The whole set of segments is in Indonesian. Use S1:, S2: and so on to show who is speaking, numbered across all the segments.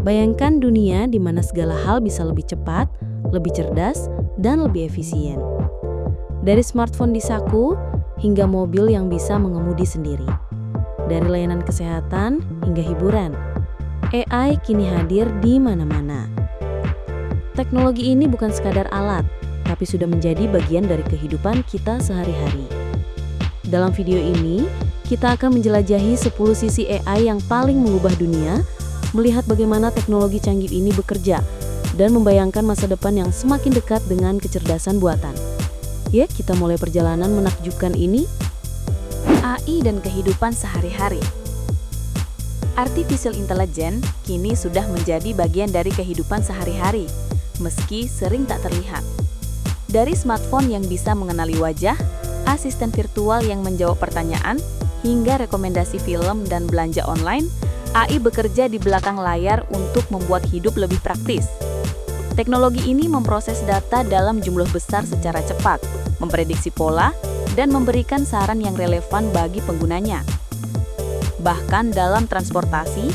S1: Bayangkan dunia di mana segala hal bisa lebih cepat, lebih cerdas, dan lebih efisien. Dari smartphone di saku hingga mobil yang bisa mengemudi sendiri. Dari layanan kesehatan hingga hiburan, AI kini hadir di mana-mana. Teknologi ini bukan sekadar alat, tapi sudah menjadi bagian dari kehidupan kita sehari-hari. Dalam video ini, kita akan menjelajahi 10 sisi AI yang paling mengubah dunia, melihat bagaimana teknologi canggih ini bekerja, dan membayangkan masa depan yang semakin dekat dengan kecerdasan buatan. Ya, kita mulai perjalanan menakjubkan ini.
S2: AI dan kehidupan sehari-hari. Artificial Intelligence kini sudah menjadi bagian dari kehidupan sehari-hari, meski sering tak terlihat. Dari smartphone yang bisa mengenali wajah, asisten virtual yang menjawab pertanyaan, hingga rekomendasi film dan belanja online, AI bekerja di belakang layar untuk membuat hidup lebih praktis. Teknologi ini memproses data dalam jumlah besar secara cepat, memprediksi pola, dan memberikan saran yang relevan bagi penggunanya. Bahkan dalam transportasi,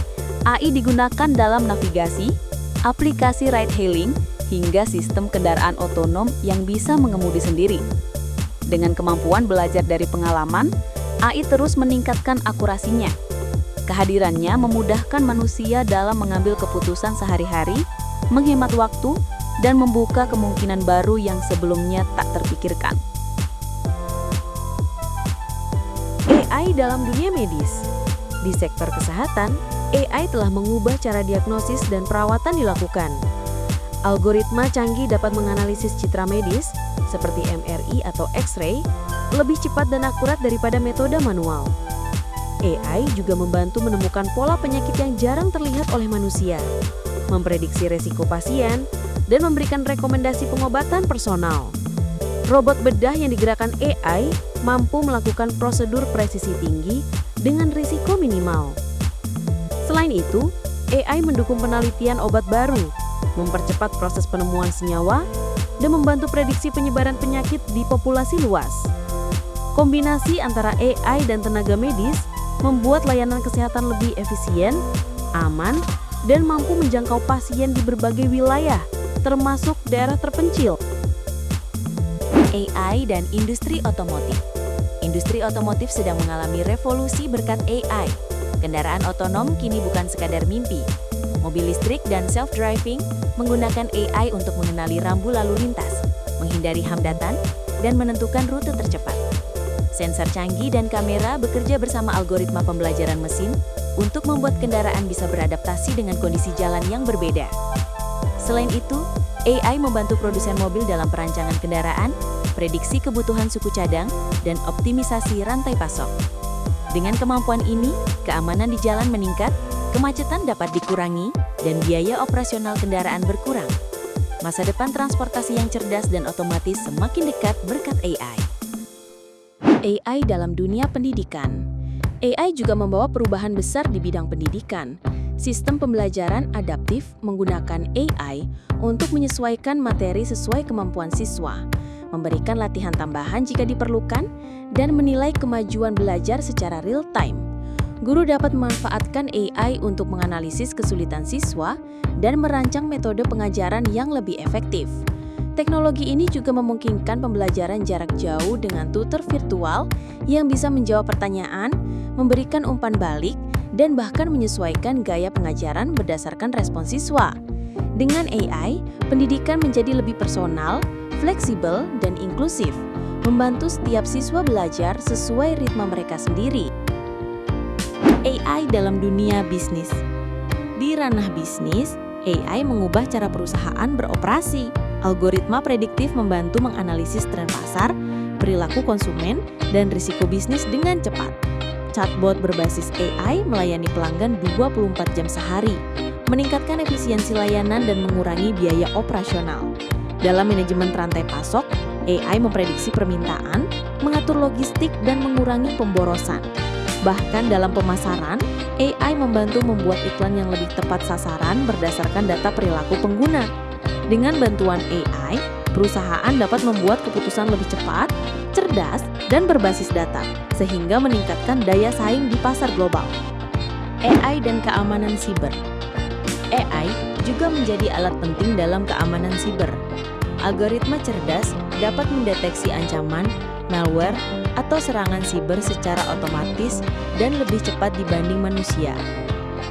S2: AI digunakan dalam navigasi, aplikasi ride-hailing, hingga sistem kendaraan otonom yang bisa mengemudi sendiri. Dengan kemampuan belajar dari pengalaman, AI terus meningkatkan akurasinya. Kehadirannya memudahkan manusia dalam mengambil keputusan sehari-hari, menghemat waktu, dan membuka kemungkinan baru yang sebelumnya tak terpikirkan.
S1: AI dalam dunia medis. Di sektor kesehatan, AI telah mengubah cara diagnosis dan perawatan dilakukan. Algoritma canggih dapat menganalisis citra medis, seperti MRI atau X-ray, lebih cepat dan akurat daripada metode manual. AI juga membantu menemukan pola penyakit yang jarang terlihat oleh manusia, memprediksi resiko pasien, dan memberikan rekomendasi pengobatan personal. Robot bedah yang digerakkan AI mampu melakukan prosedur presisi tinggi dengan risiko minimal. Selain itu, AI mendukung penelitian obat baru, mempercepat proses penemuan senyawa, dan membantu prediksi penyebaran penyakit di populasi luas. Kombinasi antara AI dan tenaga medis membuat layanan kesehatan lebih efisien, aman, dan mampu menjangkau pasien di berbagai wilayah, termasuk daerah terpencil.
S2: AI dan industri otomotif. Industri otomotif sedang mengalami revolusi berkat AI. Kendaraan otonom kini bukan sekadar mimpi. Mobil listrik dan self-driving menggunakan AI untuk mengenali rambu lalu lintas, menghindari hambatan, dan menentukan rute tercepat. Sensor canggih dan kamera bekerja bersama algoritma pembelajaran mesin untuk membuat kendaraan bisa beradaptasi dengan kondisi jalan yang berbeda. Selain itu, AI membantu produsen mobil dalam perancangan kendaraan, prediksi kebutuhan suku cadang, dan optimisasi rantai pasok. Dengan kemampuan ini, keamanan di jalan meningkat, kemacetan dapat dikurangi, dan biaya operasional kendaraan berkurang. Masa depan transportasi yang cerdas dan otomatis semakin dekat berkat AI.
S1: AI dalam dunia pendidikan. AI juga membawa perubahan besar di bidang pendidikan. Sistem pembelajaran adaptif menggunakan AI untuk menyesuaikan materi sesuai kemampuan siswa, memberikan latihan tambahan jika diperlukan, dan menilai kemajuan belajar secara real-time. Guru dapat memanfaatkan AI untuk menganalisis kesulitan siswa dan merancang metode pengajaran yang lebih efektif. Teknologi ini juga memungkinkan pembelajaran jarak jauh dengan tutor virtual yang bisa menjawab pertanyaan, memberikan umpan balik, dan bahkan menyesuaikan gaya pengajaran berdasarkan respons siswa. Dengan AI, pendidikan menjadi lebih personal, fleksibel, dan inklusif, membantu setiap siswa belajar sesuai ritme mereka sendiri. AI dalam dunia bisnis. Di ranah bisnis, AI mengubah cara perusahaan beroperasi. Algoritma prediktif membantu menganalisis tren pasar, perilaku konsumen, dan risiko bisnis dengan cepat. Chatbot berbasis AI melayani pelanggan 24 jam sehari, meningkatkan efisiensi layanan dan mengurangi biaya operasional. Dalam manajemen rantai pasok, AI memprediksi permintaan, mengatur logistik, dan mengurangi pemborosan. Bahkan dalam pemasaran, AI membantu membuat iklan yang lebih tepat sasaran berdasarkan data perilaku pengguna. Dengan bantuan AI, perusahaan dapat membuat keputusan lebih cepat, cerdas, dan berbasis data, sehingga meningkatkan daya saing di pasar global. AI dan keamanan siber.
S2: AI juga menjadi alat penting dalam keamanan siber. Algoritma cerdas dapat mendeteksi ancaman, malware, atau serangan siber secara otomatis dan lebih cepat dibanding manusia.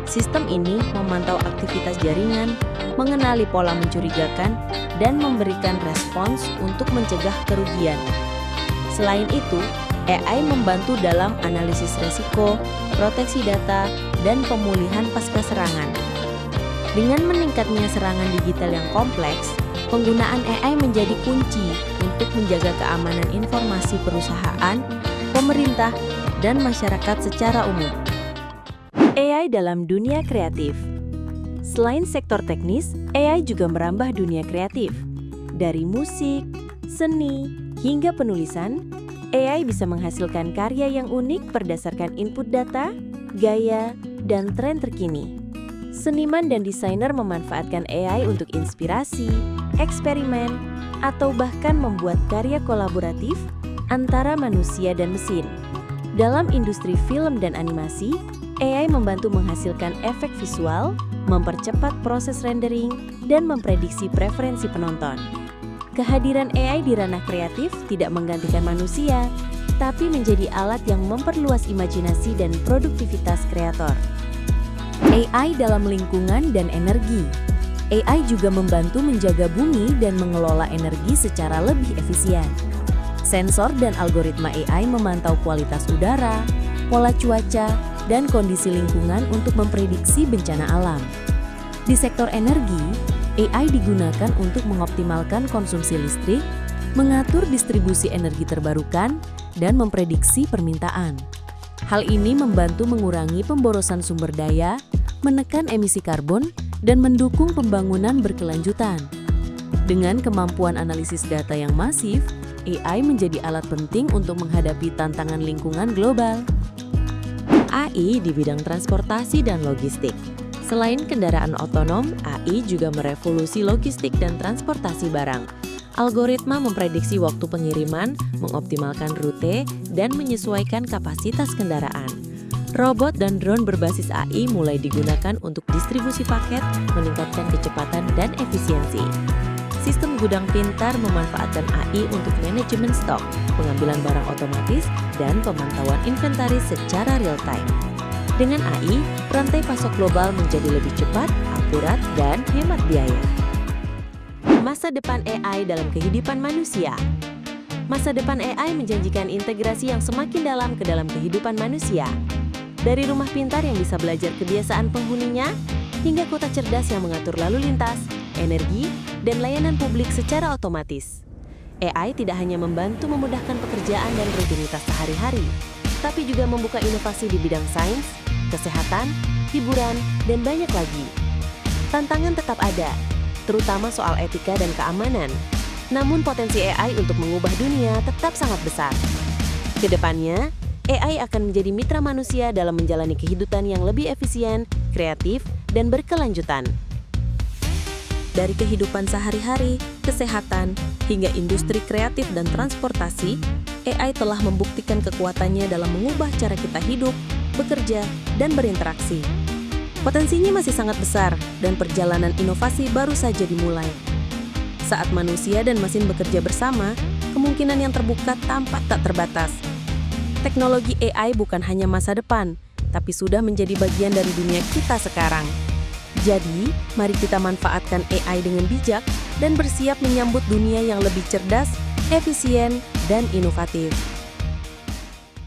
S2: Sistem ini memantau aktivitas jaringan, mengenali pola mencurigakan, dan memberikan respons untuk mencegah kerugian. Selain itu, AI membantu dalam analisis risiko, proteksi data, dan pemulihan pasca serangan. Dengan meningkatnya serangan digital yang kompleks, penggunaan AI menjadi kunci untuk menjaga keamanan informasi perusahaan, pemerintah, dan masyarakat secara umum. AI dalam dunia kreatif. Selain sektor teknis, AI juga merambah dunia kreatif. Dari musik, seni, hingga penulisan, AI bisa menghasilkan karya yang unik berdasarkan input data, gaya, dan tren terkini. Seniman dan desainer memanfaatkan AI untuk inspirasi, eksperimen, atau bahkan membuat karya kolaboratif antara manusia dan mesin. Dalam industri film dan animasi, AI membantu menghasilkan efek visual, mempercepat proses rendering, dan memprediksi preferensi penonton. Kehadiran AI di ranah kreatif tidak menggantikan manusia, tapi menjadi alat yang memperluas imajinasi dan produktivitas kreator. AI dalam lingkungan dan energi. AI juga membantu menjaga bumi dan mengelola energi secara lebih efisien. Sensor dan algoritma AI memantau kualitas udara, pola cuaca, dan kondisi lingkungan untuk memprediksi bencana alam. Di sektor energi, AI digunakan untuk mengoptimalkan konsumsi listrik, mengatur distribusi energi terbarukan, dan memprediksi permintaan. Hal ini membantu mengurangi pemborosan sumber daya, menekan emisi karbon, dan mendukung pembangunan berkelanjutan. Dengan kemampuan analisis data yang masif, AI menjadi alat penting untuk menghadapi tantangan lingkungan global. AI di bidang transportasi dan logistik. Selain kendaraan otonom, AI juga merevolusi logistik dan transportasi barang. Algoritma memprediksi waktu pengiriman, mengoptimalkan rute, dan menyesuaikan kapasitas kendaraan. Robot dan drone berbasis AI mulai digunakan untuk distribusi paket, meningkatkan kecepatan dan efisiensi. Sistem gudang pintar memanfaatkan AI untuk manajemen stok, pengambilan barang otomatis, dan pemantauan inventaris secara real-time. Dengan AI, rantai pasok global menjadi lebih cepat, akurat, dan hemat biaya. Masa depan AI dalam kehidupan manusia. Masa depan AI menjanjikan integrasi yang semakin dalam ke dalam kehidupan manusia. Dari rumah pintar yang bisa belajar kebiasaan penghuninya, hingga kota cerdas yang mengatur lalu lintas, energi, dan layanan publik secara otomatis. AI tidak hanya membantu memudahkan pekerjaan dan rutinitas sehari-hari, tapi juga membuka inovasi di bidang sains, kesehatan, hiburan, dan banyak lagi. Tantangan tetap ada, terutama soal etika dan keamanan. Namun potensi AI untuk mengubah dunia tetap sangat besar. Kedepannya, AI akan menjadi mitra manusia dalam menjalani kehidupan yang lebih efisien, kreatif, dan berkelanjutan. Dari kehidupan sehari-hari, kesehatan, hingga industri kreatif dan transportasi, AI telah membuktikan kekuatannya dalam mengubah cara kita hidup, bekerja, dan berinteraksi. Potensinya masih sangat besar, dan perjalanan inovasi baru saja dimulai. Saat manusia dan mesin bekerja bersama, kemungkinan yang terbuka tampak tak terbatas. Teknologi AI bukan hanya masa depan, tapi sudah menjadi bagian dari dunia kita sekarang. Jadi, mari kita manfaatkan AI dengan bijak dan bersiap menyambut dunia yang lebih cerdas, efisien, dan inovatif.